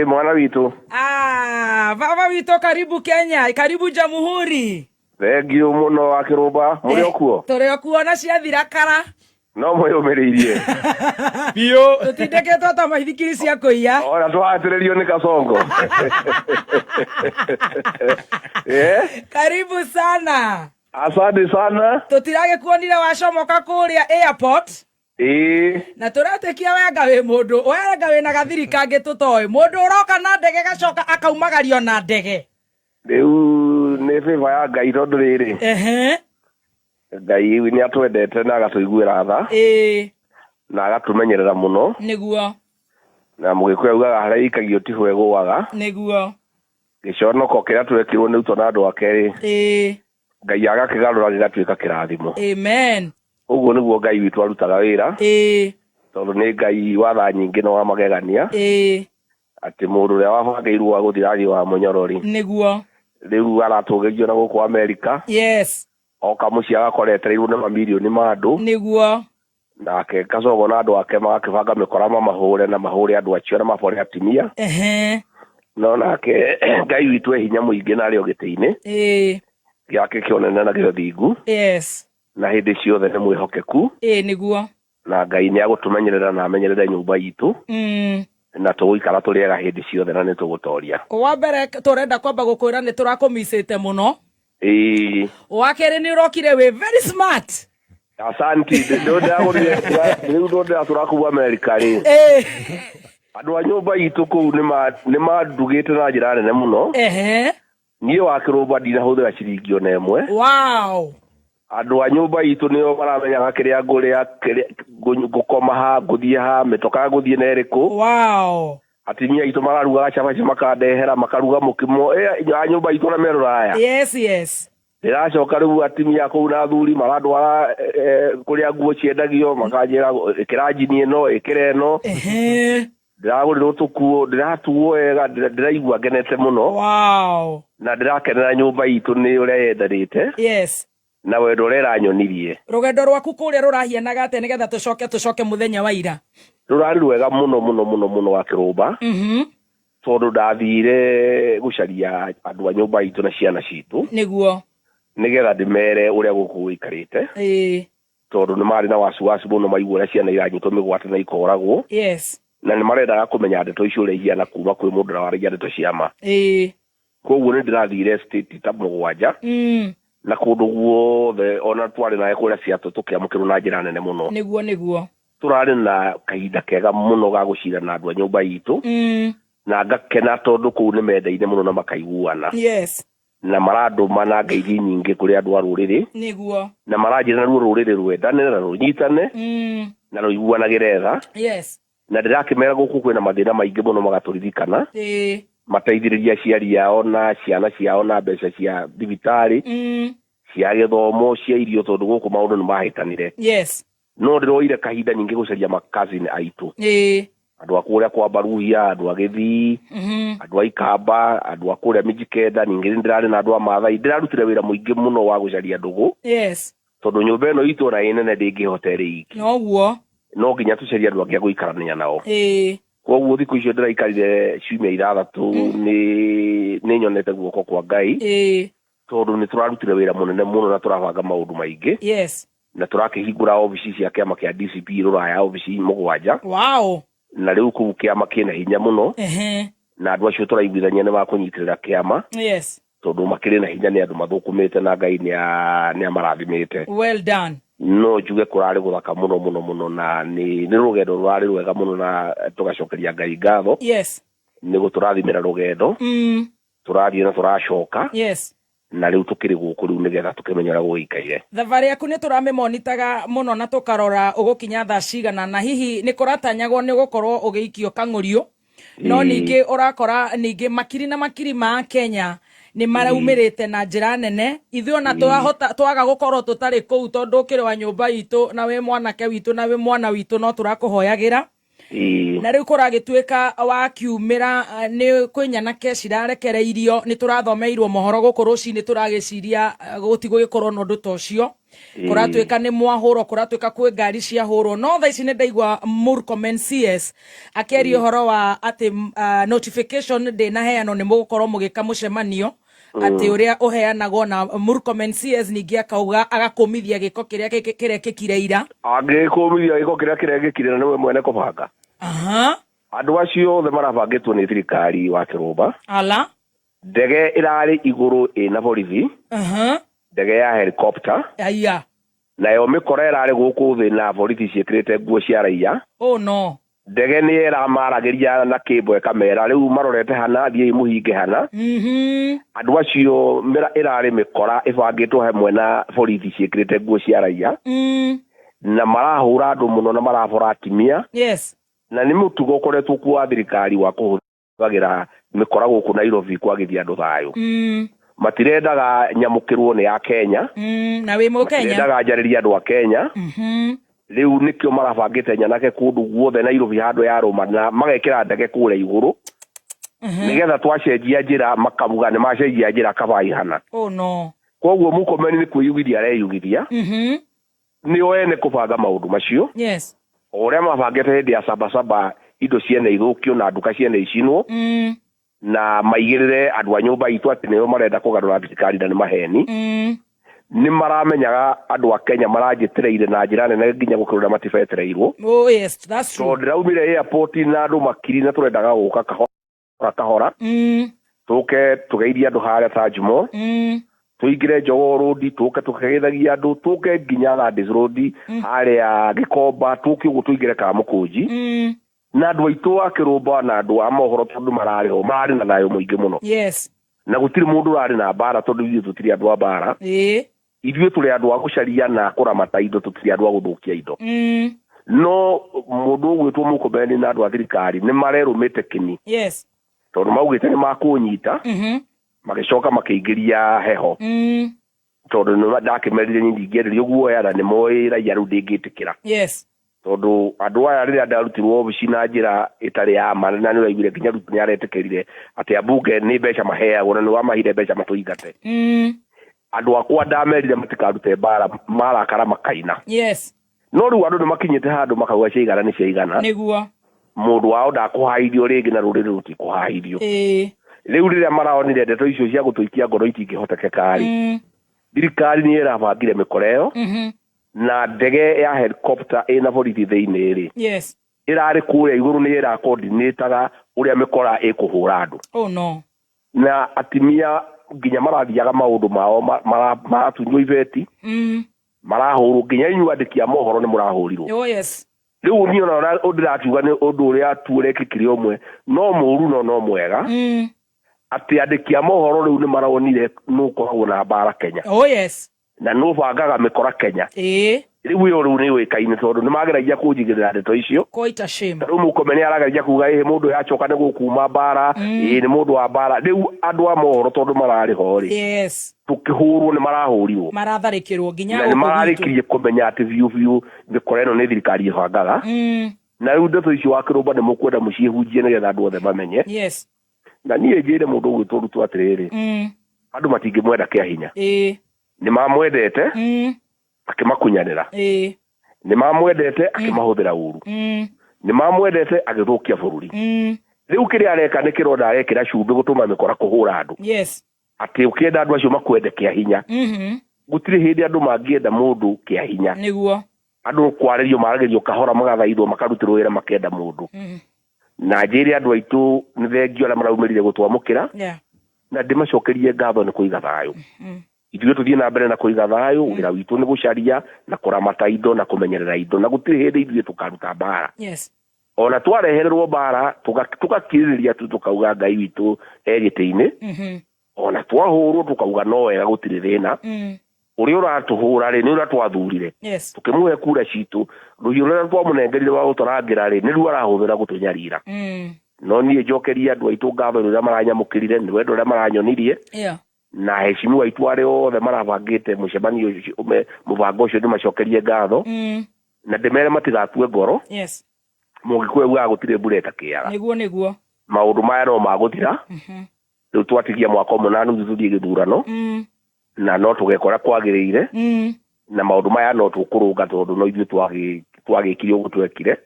Mwana witu. Baba witu karibu Kenya, karibu Jamhuri. Thengio muno wa Kiruba, muri okuo. Turi okuo na ciathira kara. No mwiyumiriirie. Bio. Tutindeketwo ta maithikiri cia kuiya. Ora twatiririo ni Kasongo. Karibu sana. Asante sana. Tutirage kuonire wacomoka kuria airport. Na turatekia wenga wi mundu, wenga wi na gathiri kangi tutoi. Mundu uroka na ndege gacoka akaumagario na ndege. Riu ni favor ya Ngai tondu riri. Ngai ni atwendete na agatuiguira tha. Na agatumenyerera muno. Niguo. Na mugikuya ugaga haria ikagio tiho eguaga. Niguo. Giconoko kiria twekirwo ni uto na andu akeri. Ngai agakigarura gigatuika kirathimo. Amen. Uguo niguo Ngai witu arutaga wira. Tondu ni Ngai wa tha nyingi no wa magegania. Ati mundu uria wabangairwo wa guthirario wa munyorori. Niguo. Riu aratugegio na guku America. Yes. Oka muci agakoretereirwo na mamilioni ma andu. Niguo. Nake Kasongo na andu ake magakibanga mikora mahure na mahure andu acio na mabore atimia. No nake Ngai witu hinya muingi na rio giti-ini. Giake kionene na gio thingu. Yes. Na hindi ciothe ni mwihokeku. Niguo. Na Ngai ni agutumenyerera na amenyerere nyumba itu. Na tuguikara turiega hindi ciothe na nitugutoria. Wa mbere turenda kwamba gukwira ni turakumisite muno. Wa keri ni urokire we very smart. Asante. Ndo turakuwa America ri. Andu a nyumba itu kuu ni mandugite na njira nene muno. Niĩ wa Kiruba ndinahuthira ciringi ona ĩmwe. Wow. Andu a nyumba itu nio baramenyaga kiria nguria ngukoma ha nguthie ha mitoka nguthie na iriku. Wow. Atimia itu mararuga cabaci makandehera makaruga mukimo a nyumba itu na meruraya. Yes, yes. Ndiracoka riu atimia kuu na thuri marandwara kuria nguo ciendagio makanjira kiranjini ino ikire ino. Ndiragurirwo tukuo ndiratuo wega ndiraigua ngenete muno. Wow. Na ndirakenera nyumba itu ni uria yendanite. Yes. Na wendo rera nyonirie. Rugendo rwaku kuria rurahianaga ate nigetha tucoke muthenya wa ira. Rurari rwega muno wa Kiruba. Tondu ndathire gucaria andu a nyumba itu na ciana citu. Niguo. Nigetha ndimere uria guku ikarite. Tondu ni mari na wasiwasi muno maigua uria ciana iranyitwo migwate na ikoragwo. Yes. Na ni marendaga kumenya ndeto icio uria ihiana kuma kwi mundu waragia ndeto cia ma. Koguo ni ndirathire state ta mugwanja. Na kundu guothe ona twari na ekuria ciatu tukiamukirwo na njira nene muno. Niguo. Turari na kahinda kega muno ga gucira na andu a nyumba itu. Na ngakena tondu kuu ni mendeine muno na makaiguana. Yes. Na maranduma na ngeithi nyingi kuri andu a ruriri. Niguo. Na maranjira ruo ruriri rwendane na runyitane. Na ruiguanagire tha. Yes. Na ndirakimera guku kwina mathina maingi muno magaturirikana. Mateithiriria aciari ao na ciana ciao na mbeca cia thibitari. Cia githomo cia irio tondu guku maundu ni mahitanire. Yes. No ndiroire kahinda nyingi gucaria makazini aitu. Andu a kuria kwa Baruhia, andu a Githii, andu a Ikamba, andu a kuria Mijikenda, ningi ndirari na andu a Maathai. Ndirarutire wira muingi muno wa gucaria ndugu. Yes. Tondu nyumba ino itu na inene ndingihoteri iki. Noguo. No nginya tucaria andu angi a guikarania nao. Koguo thiku icio ndiraikarire ciumia ithathatu ni nyonete guoko kwa Ngai. Tondu ni turarutire wira munene muno na turabanga maundu maingi. Yes. Na turakihingura ofici cia kiama kia DCP ruraya ofici mugwanja. Wow. Na riu kuu kiama kina hinya muno. Na andu acio turaiguithania ni bakunyitirira kiama. Yes. Tondu makiri na hinya ni andu mathukumite na Ngai ni amarathimite. Well done. No njuge kurari guthaka muno na ni rugendo rurari rwega muno na tugacokeria Ngai ngatho. Yes. Ni guturathimira rugendo. Turathie na turacoka. Yes. Na riu tukiri guku riu nigetha tukimenyera guikaire. Thavari yaku ni turamimonitaga muno na tukarora ugukinya tha cigana na hihi ni kuratanyagwo ni gukorwo ugiikio kangurio. No ningi urakora ningi makiri ma Kenya ni maraumirite na njira nene. Ithuĩ ona twaga gukorwo tutari kuu tondu ukiri wa nyumba itu na we mwanake witu na we mwana witu no turakuhoyagira na riu kuragituika wa kiumira ni kwinyanake cirarekereirio ni turathomeirwo mohoro guku rucini turagiciria gutigũgikorwo na undu tocio kuratuika ni mwahuro kuratuika kwi ngari cia huro no tha ici ni ndaigua Murkomen CS akeria horo wa ati notification ndina heano ni mugukorwo mugika mucemanio ati uria uheanagwo na Murkomen CS ningi akauga agakumithia giko kiria gikire ira agikumithia giko kiria gikire na niwe mwene kubanga andu acio othe marabangitwo ni thirikari wa Kirumba ala ndege irari iguru ina borithi ndege ya helicopter aya nayo mikora irari guku thi na borithi ciekirite nguo cia raia no ndege ni iramaragiria na kibwe kamera riu marorete hana thie muhinge hana andu acio irari mikora ibangitwo hamwe na borithi ciekirite nguo cia raia na marahura andu muno na marabora atimia na ni mutugo ukoretwo kwa thirikari wa kuhuthagira mikora guku Nairobi kwagithia andu thayo matirendaga nyamukirwo ni ya Kenya na wi mu Kenya matirendaga njariria andu a Kenya riu nikio marabangite nyanake kundu guothe Nairobi handu ya Roma na magekira ndege kure iguru nigetha twacenjia njira makabuga ni macenjia njira kabai hana no koguo Murkomen ni kwiyugithia areyugithia ni oene kubanga maundu macio oria mabangite hindi ya Sabasaba indo ciene ithukio na nduka ciene icinwo na maigirire andu a nyumba itu ati niyo marenda kugarura thirikari na ni maheni ni maramenyaga andu a Kenya marajitireire na njira nene nginya gukirura matibetireirwo that's true so ndiraumire airport na andu makiri na turendaga guka kahora tuke tugeiria andu haria Tajmo tuingire Jogoo Road tuke tukageithagia andu tuke nginya Gardens Road haria Gikomba tuke ugu tuingire Kamukunji na andu aitu a Kirumba na andu a mohoro tondu marariho mari na thayo muingi muno na gutiri mundu rari na bara tondu ithu tutiri andu a bara ithuĩ turi andu a gucaria na kuramata indo tutiri andu a guthukia indo no mundu ugwitwo Murkomen na andu a thirikari ni marerumite kini tondu maugite ni makunyita magicoka makiingiria heho tondu no ndakimerire nyingi ngererio guoya na ni moi raia ru ndingitikira tondu andu aya riria ndarutirwo obici na njira itari ya ma na ni waigire nginya rutu ni aretekerire ati abunge ni mbeca maheagwo na ni wamahire mbeca matuigate andu akwa ndamerire matikarute bara marakara makaina no riu andu ni makinyite handu makauga ciigana ni ciigana niguo mundu wao ndakuhairio ringi na ruriri rutikuhairio riu riria maraonire ndeto icio cia gutuikia ngoro itingĩhotekekari thirikari ni irabangire mikora iyo na ndege ya helicopter ina borithi thiini ri irari kuria iguru ni ira coordinator uria mikora ikuhura andu no na atimia nginya marathiaga maundu mao maratunywo iveti marahuru nginya inyu andikia mohoro ni murahurirwo riu ni ona ndiratuga ni undu uria turekikire omwe no muru no mwega ati andikia mohoro riu ni maronire nukoragwo na bara Kenya na no bangaga mikora Kenya riu yo riu ni wikaine tondu ni mageragia kunjigirira ndeto icio quite a shame riu Murkomen arageria kuga mundu yacoka ni gukuma bara ni mundu wa bara riu andu a mohoro tondu marari hori tukihurwo ni marahurirwo maratharikirwo nginya na ni mararikirie kumenya ati viu mikora ino ni thirikari ibangaga na riu ndeto icio wa Kirumba ni mukwenda muciehunjie nigetha andu othe bamenye na niĩ njĩre mũndũ ũgwĩtwo Ruto atĩrĩrĩ andũ matingĩmwenda kĩa hinya nĩ mamwendete akĩmakunyanĩra nĩ mamwendete akĩmahũthĩra ũru nĩ mamwendete agĩthũkia bũrũri rĩu kĩrĩa areka nĩ kĩronda arekĩra cumbĩ gũtũma mĩkora kũhũra andũ atĩ ũkĩenda andũ acio makwende kĩa hinya gũtirĩ hĩndĩ andũ mangĩenda mũndũ kĩa hinya nĩguo andũ kwarĩrio maragerio kahora magathaithwo makarutĩrwo wĩra makenda mũndũ na njĩre andu aitu ni thengio ala maraumirire gutwamukira na ndimacokerie ngatho ni kuiga thayo ithuĩ tuthie na mbere na kuiga thayo wira witu ni gucaria na kuramata indo na kumenyerera indo na gutiri hindi ithuĩ tukaruta bara ona twarehererwo bara tukakirĩrĩria tu tukauga Ngai witu egĩtĩ-inĩ ona twahũrwo tukauga no wega gutiri thĩna uria uratuhura ri ni uria twathurire tukimuhe kura citu ruhiũ rũrĩa twamũnengerire wa gũtũrangĩra ri nĩ ruo arahuthĩra gũtũnyarira no niĩ njokeria andũ aitũ ngatho rĩrĩa maranyamũkĩrire nĩ wendo ũrĩa maranyonirie na heshimiwa aitu arĩa othe marabangĩte mũcemanio mũbango ũcio ndĩmacokerie ngatho na ndĩmere matigakue ngoro mugikuwe gwa gutire mbura ta kiara niguo maundu maya no maguthira riu twatigia mwaka umwe na nuthu tuthie githurano na no tugekora kwagiriire na maundu maya no tukurunga tondu no ithuĩ twagikire uguo twekire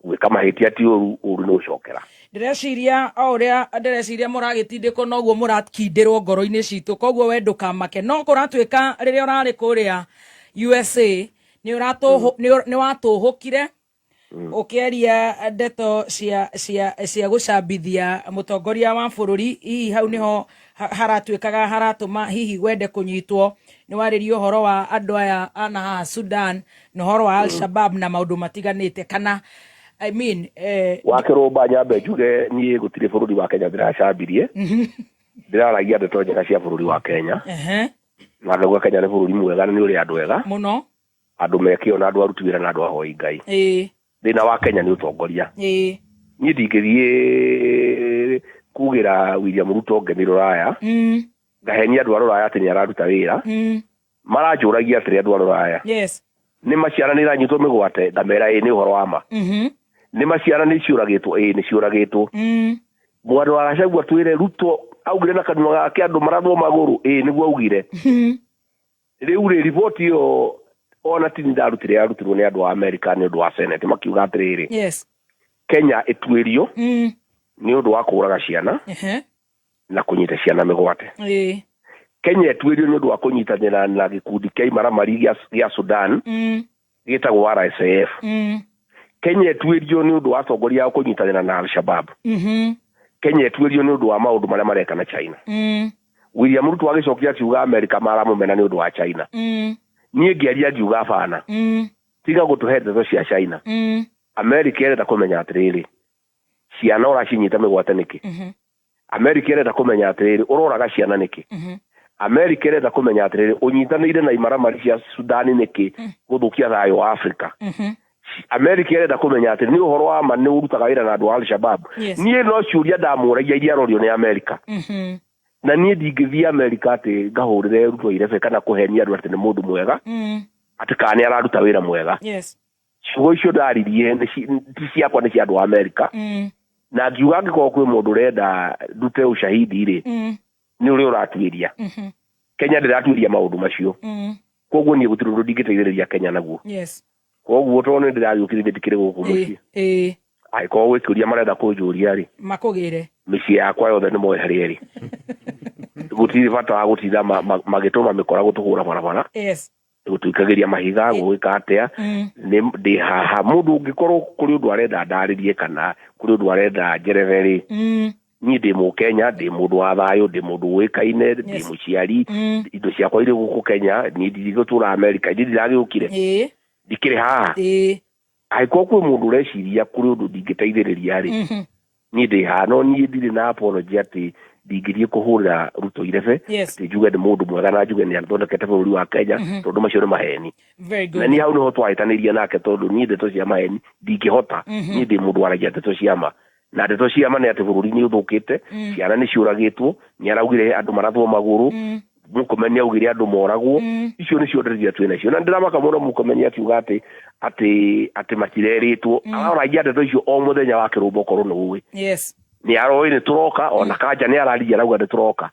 gwika mahitia ti uru no ucokera ndireciria o uria ndireciria muragitindiko noguo murakindirwo ngoro-ini citu koguo we ndukamake no kuratuika riria urari kuria USA ni watuhukire ukieria ndeto cia gucambithia mutongoria wa bururi hihi hau niho haratuikaga haratuma hihi wende kunyitwo ni waririo horo wa andu aya ana haha Sudan no horo wa Al-Shabaab na maundu matiganite kana I mean wakirumba nyambe njuge nie gutire bururi wa Kenya ndiracambirie ndiraragia ndeto njega cia bururi wa Kenya na ndauga Kenya ni bururi mwega ni uri andu ega muno andu mekio na andu aruti wira na andu ahoi Ngai thina wa Kenya ni utongoria nie ndingithie kugira William Ruto ngeniro raya ngahenia andu aroraya ati ni araruta wira maranjuragia atiri andu aroraya ni maciara ni ranyitwo migwate ngamera ni uhoro wa ma ni maciara ni ciuragitwo ni ciuragitwo mwandu wa Gachagua twire Ruto augire na kanua gake andu marathwo maguru niguo augire riu report yo ona ti ndarutire yarutirwo ni andu wa America ni undu wa Senate makiuga atiriri Kenya itwirio ni undu wa kuraga ciana na kunyita ciana migwate Kenya itwirio ni undu wa kunyitanira na gikundi kia imaramari gia Sudan gitagwo RSF Kenya itwirio ni undu wa atongoria wa kunyitanira na Al-Shabaab Kenya itwirio ni undu wa maundu maria mareka na China William Ruto agicokia akiuga America maramumena ni undu wa China nie ngiaria ngiuga bana tiga gutuhe ndeto cia China America irenda kumenya atiriri ciana uracinyita migwate niki America irenda kumenya atiriri uroraga ciana niki America irenda kumenya atiriri unyitanire na imaramari cia Sudan niki guthukia thayo wa Africa America irenda kumenya atiriri ni uhoro wa ma ni urutaga wira na andu wa Al-Shabaab nie no ciuria ndamuragia iria rorio ni America na nie ndingithia America ati ngahurire Ruto irebe kana kuhenia andu ati ni mundu mwega ati kana araruta wira mwega ciugo icio ndaririe ti ciakwa ni cia andu wa America na ngiuga angĩkorwo kwĩ mũndũ ũrenda ndute ushahidi ri ni uri uratuiria Kenya ndiratuiria maundu macio koguo nie gutire undu ndingiteithĩrĩria Kenya naguo koguo tone ndirariũkire ndikire gũkũ mũciĩ aiko gwĩkĩria marenda kũnjũria ri makũgĩre mĩciĩ yakwa yothe nĩ moe harĩa ri gutire bata wa gutitha magĩtũma mĩkora gũtũhũra barabara gutuikagiria mahiga gwika atia ni ndi haha mundu ungikorwo kuri undu arenda ndarĩrie kana kuri undu arenda njereveri ni ndi mu Kenya ndi mundu wa thayo ndi mundu wikaine ndi muciari indo ciakwa iri guku Kenya ni ndigũtura America ndiragĩũkire ndikire haha aiko kwĩ mundu ureciria kuri undu ndingĩteithĩrĩria ri ni ndi haha no ni ndiri na apology ati ndingĩthiĩ kũhũrĩra Ruto irebe ati njuge nĩ mũndũ mwega na njuge nĩ athondekete bũrũri wa Kenya tondũ macio nĩ maheni na ni hau nĩho twahĩtanĩirie nake tondũ niĩ ndeto cia maheni ndingĩhota niĩ ndĩ mũndũ waragia ndeto cia ma na ndeto cia ma nĩ atĩ bũrũri nĩ ũthũkĩte ciana nĩ ciũragĩtwo nĩ araugire andũ marathwo magũrũ Mũkomeni augire andũ moragwo icio nĩcio ndeto twĩ nacio na ndiramaka mũno Mũkomeni akiuga atĩ matirerĩtwo aragia ndeto icio o mũthenya wa kĩrũmbo korwo nĩ ũĩ ni aroi ni turoka ona kanja ni ararigia rauga ni turoka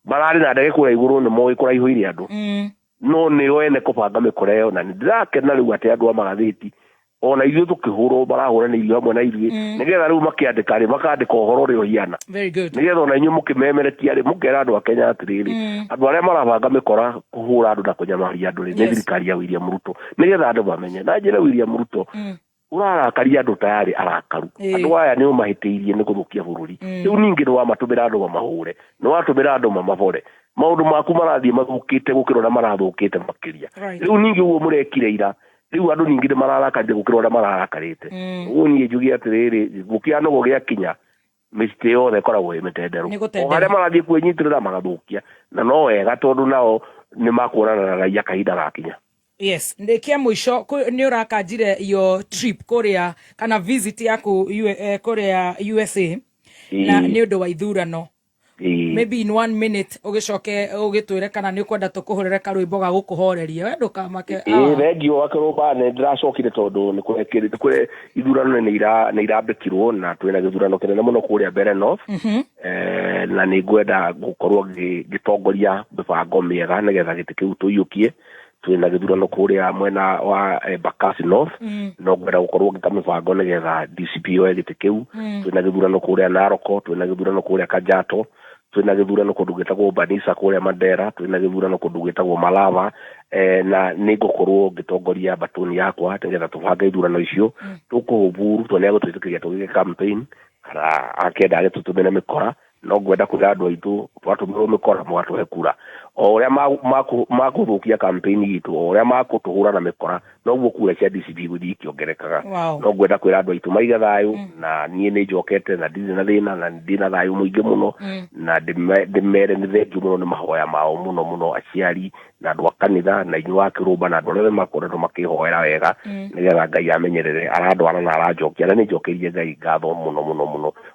marari na ndege kura iguru ni moyi kura ihuire andu no ni wene kubanga mikoreo na ndirake na riu ati andu amagathiti ona ithuĩ tukihurwo barahura ni irio hamwe na ithuĩ nigetha riu makiandika ri makandika uhoro ri uhiana nigetha ona inyu mukimemeretia ri mukera andu a Kenya atiriri andu aria marabanga mikora kuhura andu na kunyamaria andu ri ni thirikari ya William Ruto nigetha andu bamenye na njira William Ruto urarakaria andu tayari arakaru andu aya ni umahitiirie ni guthukia bururi riu ningi ni wamatumira andu mahure ni watumira andu mamabore maundu maku marathie mathukite gukira na marathukite makiria riu ningi uguo murekire ira riu andu ningi ni mararakarire gukira na mararakarite uguo nie njugi atiriri gukia no gugia kinya miste yothe koragwo imetenderu o haria marathie kwinyitirira magathukia na no wega tondu nao ni makuonana na raia kahinda gakinya ndikia mwisho ni urakanjire yo trip kuria kana visit yaku kuria USA na ni undu wa ithurano maybe in 1 minute ugicoke ugitwire kana ni ukwenda tukuhurire karwimbo ga gukuhoreria we ndukamake thengio akirumba ne ndiracokire tondu ni kurekirite kuri ithurano ni irambikirwo na twina githurano kinene muno kuria mbere north na ni ngwenda gukorwo gitongoria mibango miega nigetha giti kiu tuyukie twina githurano kuria mwena wa Bakasi North no ngwenda gukorwo ngita mibango nigetha DCP oe giti kiu twina githurano kuria Naroko twina githurano kuria Kajiado twina githurano kundu gitagwo Banisa kuria Mandera twina githurano kundu gitagwo Malava na ni ngukorwo ngitongoria batoni yakwa nigetha tubange ithurano icio tukuhuburu twone gutwitikiria tugike campaign kana akenda agitutumene mikora no ngwenda kuga andu aitu twatumirwo mikora mwatuhe kura o uria makuthukia campaign itu o uria makutuhura na mikora no guo kura cia DCP guthii kiongerekaga no ngwenda kwira andu aitu maiga thayu na nie ni njokete na ndiri na thina na ndina thayu muingi muno na ndimere ni thengiu muno ni mahoya mao muno aciari na andu akanitha na inyu wa kirumba na andu othe makoretwo makihoera wega nigetha Ngai amenyerere aradwara na aranjokia na ni njokerie Ngai ngatho muno